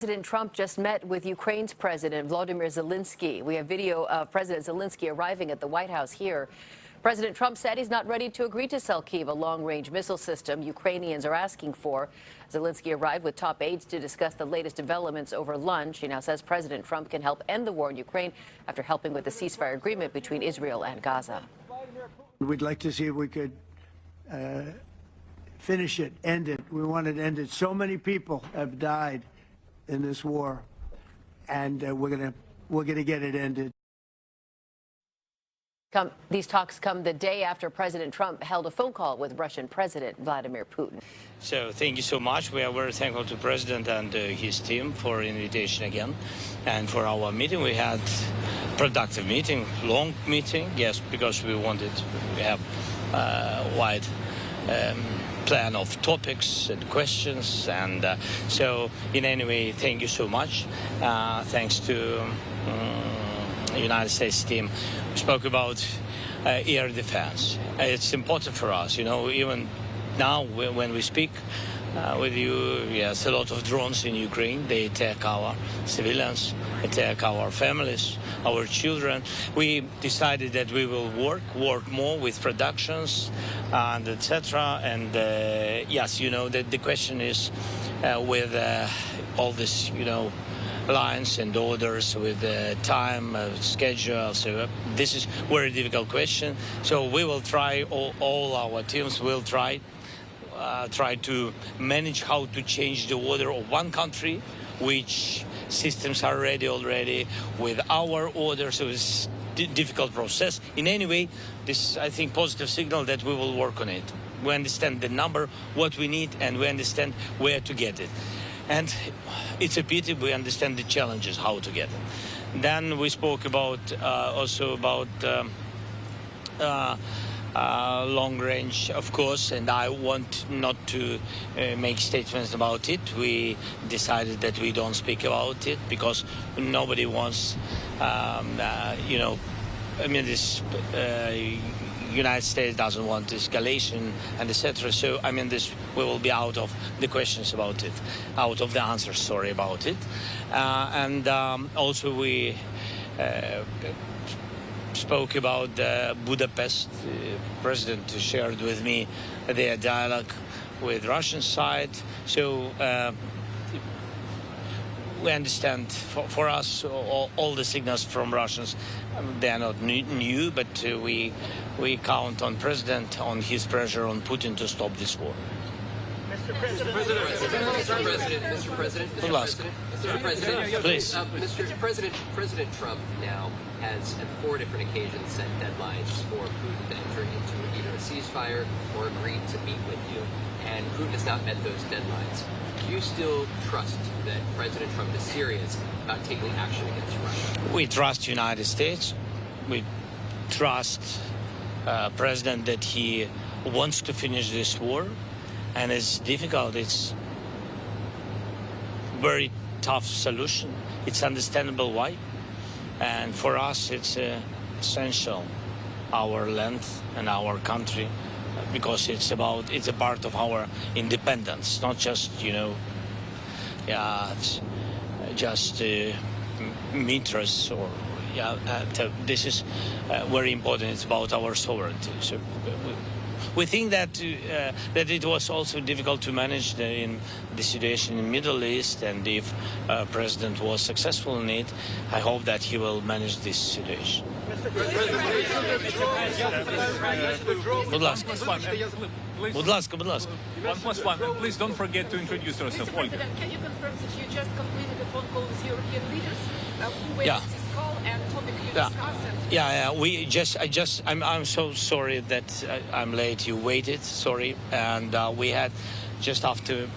President Trump just met with Ukraine's President Vladmir Zelenskyy. We have video of President Zelenskyy arriving at the White House here. President Trump said he's not ready to agree to sell Kyiv a long-range missile system Ukrainians are asking for. Zelenskyy arrived with top aides to discuss the latest developments over lunch. He now says President Trump can help end the war in Ukraine after helping with the ceasefire agreement between Israel and Gaza. We'd like to see if we could finish it, end it. We want it ended. So many people have died in this war, and we're gonna get it ended. These talks come the day after President Trump held a phone call with Russian President Vladmir Putin. So thank you so much. We are very thankful to President and his team for invitation again, and for our meeting. We had productive meeting, long meeting, yes, because we wanted to have a wide plan of topics and questions, and so in any way, thank you so much. Thanks to United States team. We spoke about air defense. It's important for us, you know, even now when we speak with you, yes, a lot of drones in Ukraine. They attack our civilians, attack our families, our children. We decided that we will work more with productions and etc. And yes, you know, the question is with all this, you know, lines and orders with the time schedule. So this is a very difficult question. So we will try, all our teams will try to manage how to change the order of one country, which systems are ready already with our order. So it's a difficult process. In any way, this, I think, positive signal that we will work on it. We understand the number, what we need, and we understand where to get it. And it's a pity we understand the challenges, how to get it. Then we spoke about also about long range, of course, and I want not to make statements about it. We decided that we don't speak about it because nobody wants, you know, I mean, this United States doesn't want escalation and etc. So I mean, this we will be out of the questions about it, out of the answers, sorry, about it. And also we spoke about Budapest. President shared with me their dialogue with Russian side. So we understand, for us, all the signals from Russians, they are not new, but we count on President, on his pressure on Putin to stop this war. Mr. President, please. Mr. President, President Trump now has at 4 different occasions set deadlines for Putin to enter into either a ceasefire or agree to meet with you, and Putin has not met those deadlines. Do you still trust that President Trump is serious about taking action against Russia? We trust United States. We trust President that he wants to finish this war, and it's difficult. It's very tough solution. It's understandable why, and for us it's essential, our land and our country, because it's a part of our independence, not just, you know, just meters or this is very important. It's about our sovereignty. So we think that that it was also difficult to manage in the situation in the Middle East, and if President was successful in it, I hope that he will manage this situation. Будь ласка, будь ласка. 1+1. Please don't forget to introduce yourself, Mr. Olga. President, can you confirm that you just completed a phone call with European leaders? Who Yeah. this call and topic you Yeah. discussed? I'm so sorry that I'm late. You waited, sorry. And we had, just after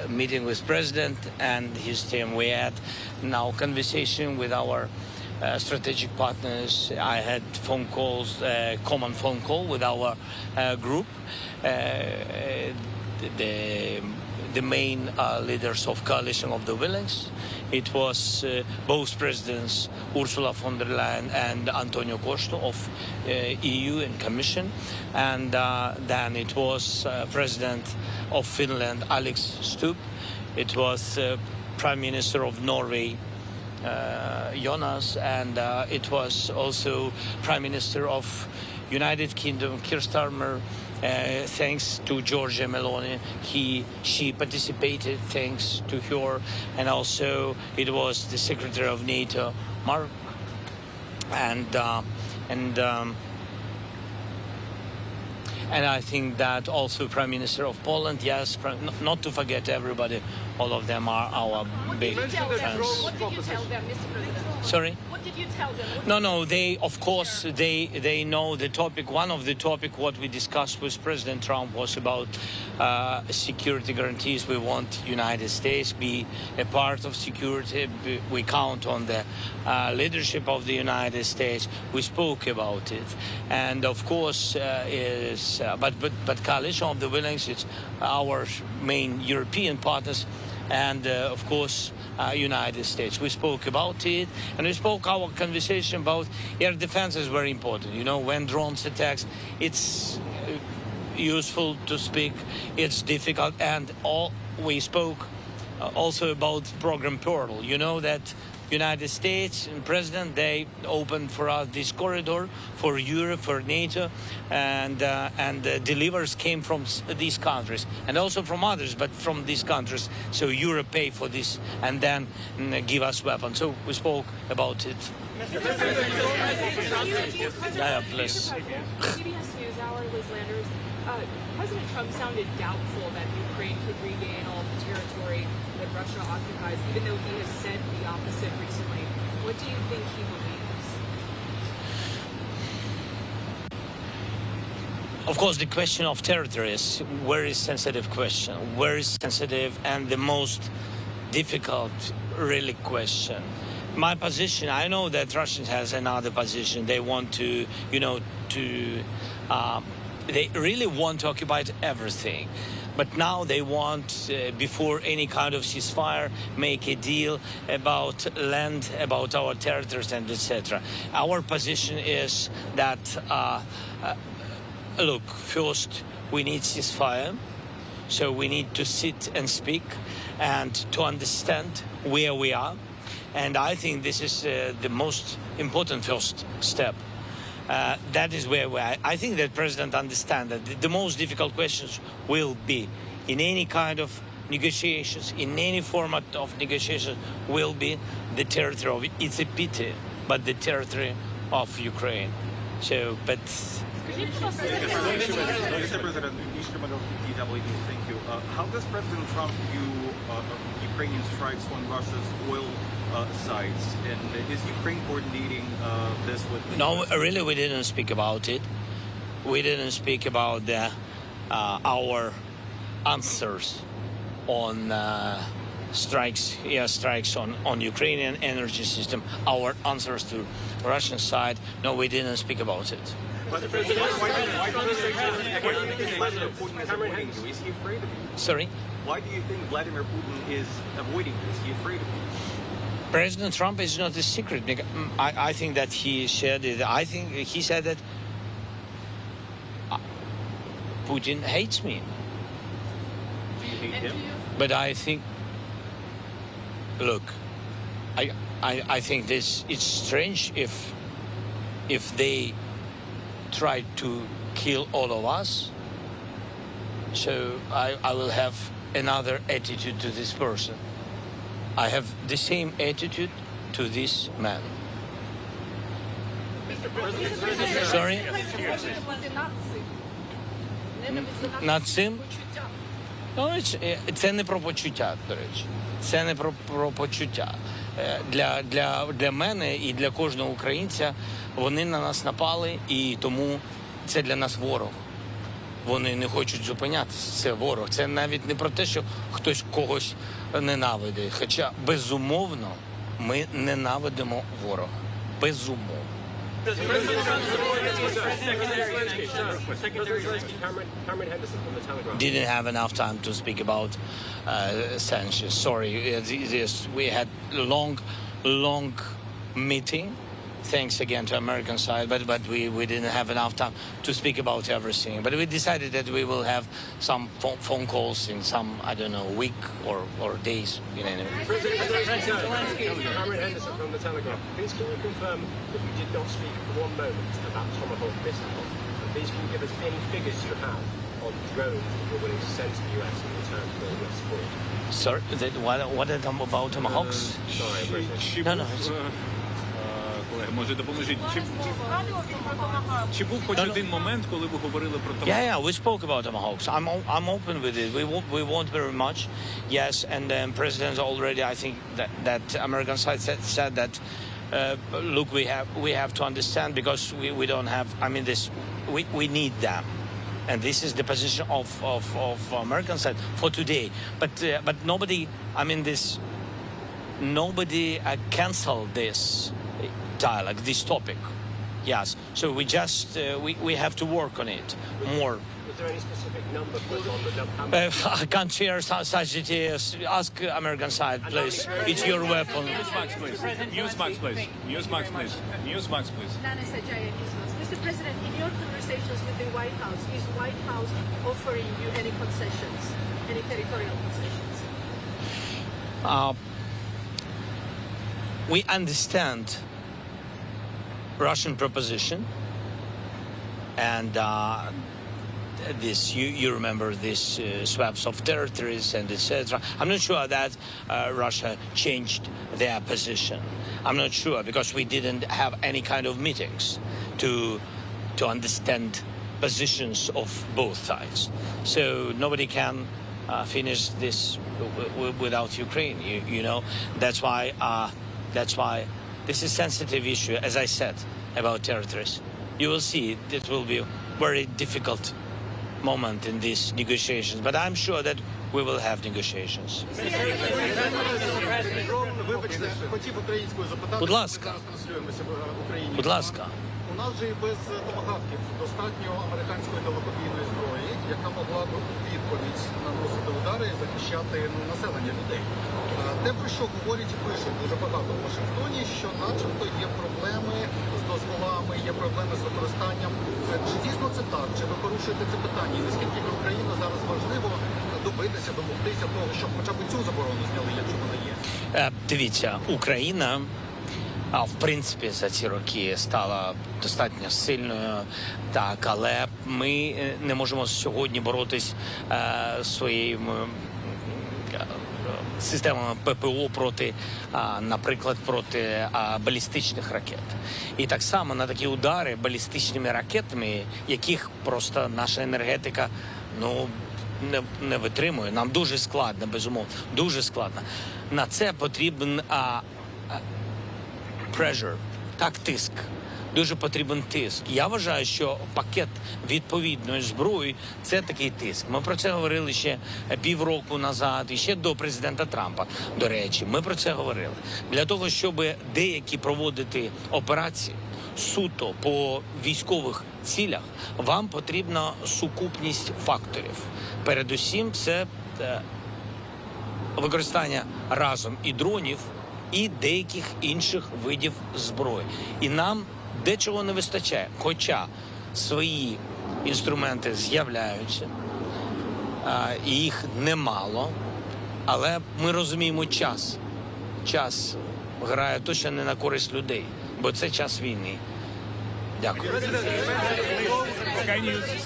meeting with President and his team, we had now conversation with our strategic partners. I had phone calls, common phone call with our group, the main leaders of Coalition of the Willing. It was both presidents, Ursula von der Leyen and Antonio Costa of EU and Commission, and then it was President of Finland, Alex Stubb. It was Prime Minister of Norway, Jonas, and it was also Prime Minister of United Kingdom, Keir Starmer. Thanks to Giorgia Meloni, she participated. Thanks to her, and also it was the Secretary of NATO, Mark, and I think that also Prime Minister of Poland, yes, not to forget everybody, all of them are our big friends. What did you tell them, Mr. President? Sorry? What did you tell them? No, they, of course, they know the topic. One of the topic what we discussed with President Trump was about security guarantees. We want United States be a part of security. We count on the leadership of the United States. We spoke about it, and of course, but coalition of the Willings, it's our main European partners, and of course, United States. We spoke about it, and we spoke our conversation about air defense is very important. You know, when drones attacks, it's useful to speak, it's difficult, and we spoke also about program Territorial. You know that United States and President, they opened for us this corridor for Europe, for NATO, and delivers came from these countries and also from others, but from these countries. So Europe pay for this and then give us weapons. So we spoke about it. Yeah, please. CBS News Hour, Liz Landers. President Trump sounded doubtful that Ukraine could regain all the territory that Russia occupies, even though he has said the opposite recently. What do you think he believes? Of course, the question of territory is a very sensitive question, very sensitive, and the most difficult, really, question. My position, I know that Russians has another position. They want to, they really want to occupy everything. But now they want, before any kind of ceasefire, make a deal about land, about our territories, and etc. Our position is that, look, first we need ceasefire, so we need to sit and speak and to understand where we are. And I think this is the most important first step. That is where I think that President understands that the most difficult questions will be in any kind of negotiations, in any format of negotiations, will be the territory of, it's a pity, but the territory of Ukraine. So, but... Mr. President, KTVU, thank you. How does President Trump view Ukrainian strikes on Russia's oil sites, and is Ukraine coordinating this with? No, really, we didn't speak about it. We didn't speak about our answers on strikes, strikes on Ukrainian energy system. Our answers to Russian side. No, we didn't speak about it. Why do you think Vladimir Putin is avoiding you? Is he afraid of you? Sorry? Why do you think Vladimir Putin is avoiding you? Is he afraid of you? President Trump is not a secret. I think that he said it. I think he said that Putin hates me. Do you hate him? But I think, look, I think this, it's strange if they try to kill all of us. So I will have another attitude to this person. I have the same attitude to this man. Sorry? Нацим? Ну, це не про почуття, до речі. Це не про почуття. Для мене і для кожного українця вони на нас напали, і тому це для нас ворог. Вони не хочуть зупинятися, це ворог. Це навіть не про те, що хтось когось ненавидить. Хоча, безумовно, ми ненавидимо ворога. Безумовно. Didn't have enough time to speak about sanctions. Sorry, we had long meeting thanks again to American side, but we didn't have enough time to speak about everything. But we decided that we will have some phone calls in some, I don't know, week or days. You know. President Zelenskyy, Cameron Henderson from the Telegraph. Please can you confirm that you did not speak for one moment about Tomahawk missiles? And please can you give us any figures you have on drones that you're willing to send to the US in return for your support? Sorry, what about Tomahawks? Sorry, President. No. Колеги, може допоможіть. Чи був хоч один момент, коли ви говорили про Tomahawk? Yeah, we spoke about Tomahawks. I'm open with it. We want very much. Yes, and President already, I think that American side said that. Look, we have to understand because we don't have. I mean, we need them, and this is the position of American side for today. But nobody. I mean, nobody canceled this dialogue, this topic. Yes. So we just we have to work on it more. Was there any specific number put on the number? I can't share such details. Ask American side, please. It's your weapon. Newsmax, please. Newsmax, please. Newsmax, please. Newsmax, please. Nana Sajaya, Newsmax. Mr. President, in your conversations with the White House, is White House offering you any concessions, any territorial concessions? We understand Russian proposition, and this you remember this swaps of territories and etc. I'm not sure that Russia changed their position. I'm not sure because we didn't have any kind of meetings to understand positions of both sides. So nobody can finish this without Ukraine. You know, that's why this is a sensitive issue, as I said, about territories. You will see it will be a very difficult moment in these negotiations, but I'm sure that we will have negotiations. Будь ласка. Будь ласка. У нас же і без томагавків достатньо американської далекобійної зброї, яка могла б відповідь наносити удари і захищати населення людей. Те, про що говорять і пишуть дуже багато в Вашингтоні, що начебто є проблеми з дозволами, є проблеми з використанням. Чи дійсно це так? Чи ви порушуєте це питання? І наскільки для України зараз важливо добитися, домогтися того, щоб хоча б цю заборону зняли, якщо вона є? Дивіться, Україна в принципі за ці роки стала достатньо сильною, так, але ми не можемо сьогодні боротись своїми системами ППО проти, наприклад, проти балістичних ракет. І так само на такі удари балістичними ракетами, яких просто наша енергетика, не витримує. Нам дуже складно, безумовно, дуже складно. На це потрібен pressure, так, тиск. Дуже потрібен тиск. Я вважаю, що пакет відповідної зброї – це такий тиск. Ми про це говорили ще півроку назад, і ще до президента Трампа, до речі. Ми про це говорили. Для того, щоб деякі проводити операції суто по військових цілях, вам потрібна сукупність факторів. Передусім, це використання разом і дронів, і деяких інших видів зброї. І нам дечого не вистачає, хоча свої інструменти з'являються, і їх немало, але ми розуміємо час. Час грає точно не на користь людей, бо це час війни. Дякую.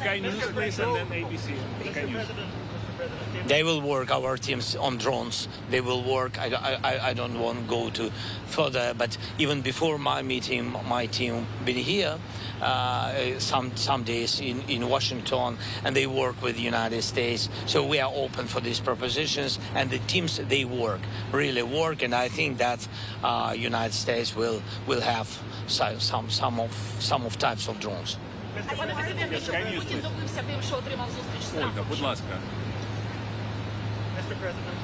Sky News, please, and then ABC. Sky News. They will work, our teams, on drones. They will work. I don't want to go to further, but even before my meeting, my team been here some days in Washington, and they work with the United States. So we are open for these propositions, and the teams, they really work, and I think that United States will have some of types of drones. Пане президенте, що Путін добився тим, що отримав зустріч з Трампом? Ольга, будь ласка. Mr. President.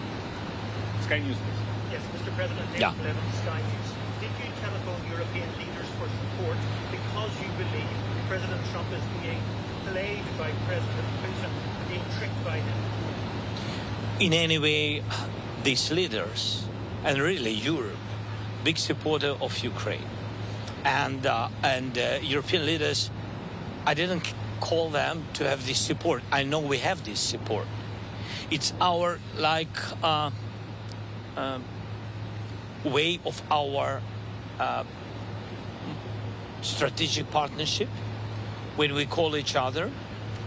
Sky News, please. Yes, Mr. President, Yeah. David Levin, Sky News. Did you telephone European leaders for support because you believe President Trump is being played by President Putin, being tricked by him? In any way, these leaders, and really Europe, big supporter of Ukraine. and European leaders, I didn't call them to have this support. I know we have this support. It's our way of our strategic partnership. When we call each other,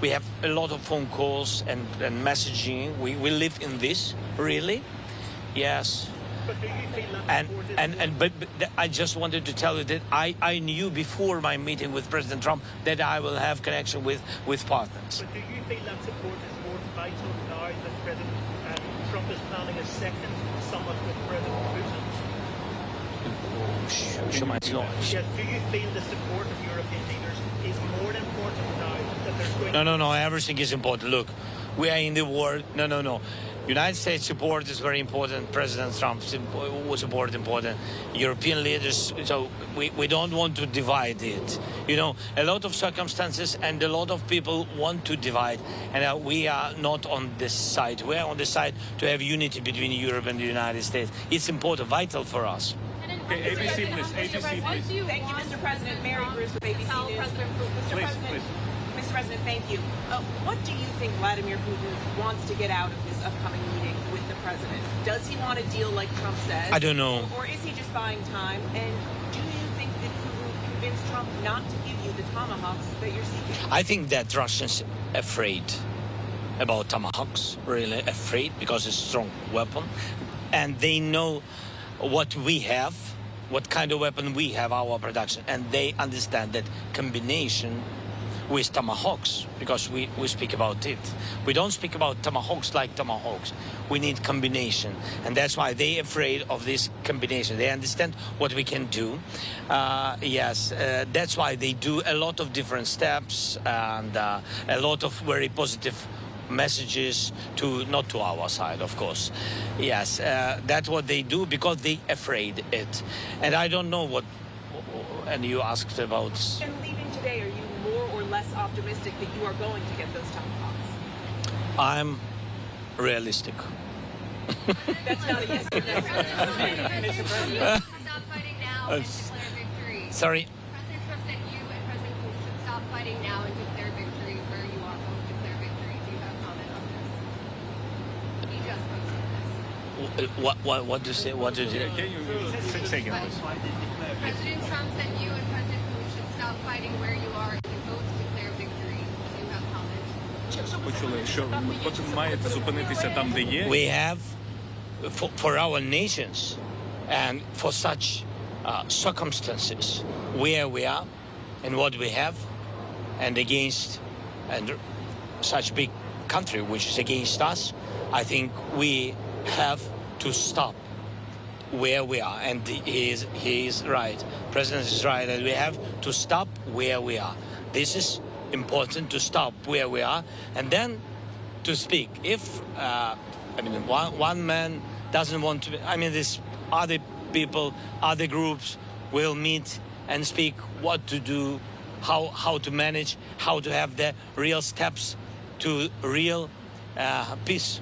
we have a lot of phone calls and messaging. We live in this, really. Yes. But do you feel that but I just wanted to tell you that I knew before my meeting with President Trump that I will have connection with partners. But do you feel that support is more vital now that President Trump is planning a second summit with President Putin? Yes, do you feel the support of European leaders is more important now that there's going No, everything is important. Look, we are in the war. No. United States support is very important. President Trump's support is important. European leaders, so we don't want to divide it. You know, a lot of circumstances and a lot of people want to divide. And we are not on this side. We are on the side to have unity between Europe and the United States. It's important, vital for us. Okay, ABC, please. ABC, please. Thank you, Mr. President. Mary Bruce with ABC News. Please. Mr. President, thank you. What do you think Vladimir Putin wants to get out of this upcoming meeting with the president? Does he want a deal like Trump says? I don't know. Or is he just buying time? And do you think that Putin convinced Trump not to give you the Tomahawks that you're seeking? I think that Russians are afraid about Tomahawks, really afraid, because it's a strong weapon. And they know what we have, what kind of weapon we have, our production. And they understand that combination with Tomahawks, because we speak about it. We don't speak about Tomahawks like Tomahawks. We need combination. And that's why they're afraid of this combination. They understand what we can do. That's why they do a lot of different steps and a lot of very positive messages not to our side, of course. Yes, that's what they do because they afraid it. And I don't know what, and you asked about. And leaving today, are you more or less optimistic that you are going to get those Tomahawks? I'm realistic. That's not a yes. Stop fighting now and declare victory. Sorry. President Trump said you and President Putin should stop fighting now and declare victory where you are going to declare victory. Do you have a comment on this? He just posted this. What do you say? What did you? Can you say again, please? President Trump said you and President Putin should stop fighting where you are and both declare victory. Do you have a comment? Почули, що Путін має зупинитися там, де є. We have, for our nations and for such circumstances where we are and what we have and against and such big country which is against us, I think we have to stop where we are. And he is right. President is right that we have to stop where we are. This is important, to stop where we are and then to speak. If one man doesn't want to, these other people, other groups will meet and speak what to do, how to manage, how to have the real steps to real peace,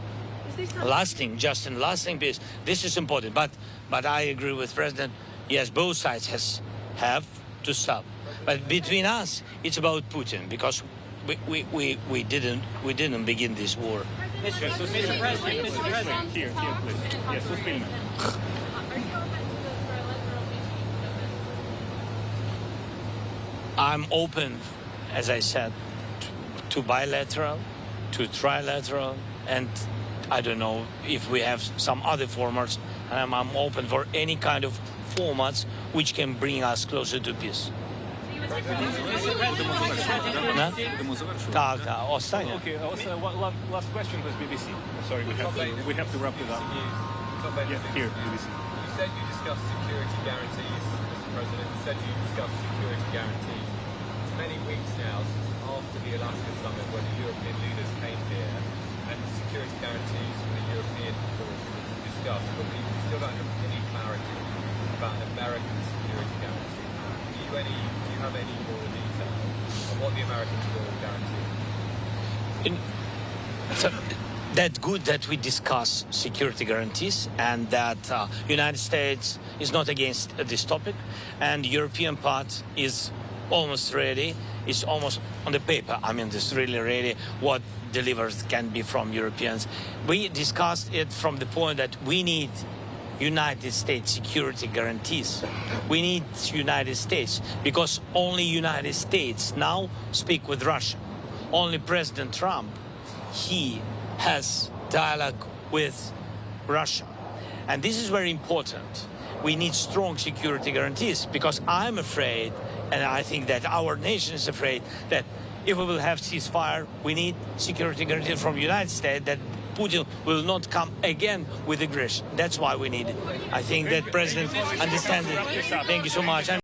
lasting peace. This is important. But I agree with President. Yes, both sides have to stop. But between us, it's about Putin because we didn't begin this war. Mr. President, here, please. Yes, Suspilna. I'm open, as I said, to bilateral, to trilateral, and I don't know if we have some other formats. I'm open for any kind of formats which can bring us closer to peace. Так, останнє. Okay, last question was BBC. Sorry, we have to wrap it up. Yeah, here, BBC. You said you discussed security guarantees, Mr. President. You said you discussed security guarantees. It's many weeks now since after the Alaska summit when the European leaders came here and security guarantees for the European forces were discussed, but we still don't have any clarity about an American security guarantee. Do you have any more detail on what the Americans will guarantee? That's good that we discuss security guarantees and that United States is not against this topic, and European part is almost ready. It's almost on the paper. I mean, it's really ready. What delivers can be from Europeans. We discussed it from the point that we need United States security guarantees. We need United States because only United States now speak with Russia. Only President Trump, he has dialogue with Russia. And this is very important. We need strong security guarantees because I'm afraid, and I think that our nation is afraid, that if we will have ceasefire, we need security guarantees from the United States that Putin will not come again with aggression. That's why we need it. I think that President understands it. Thank you so much.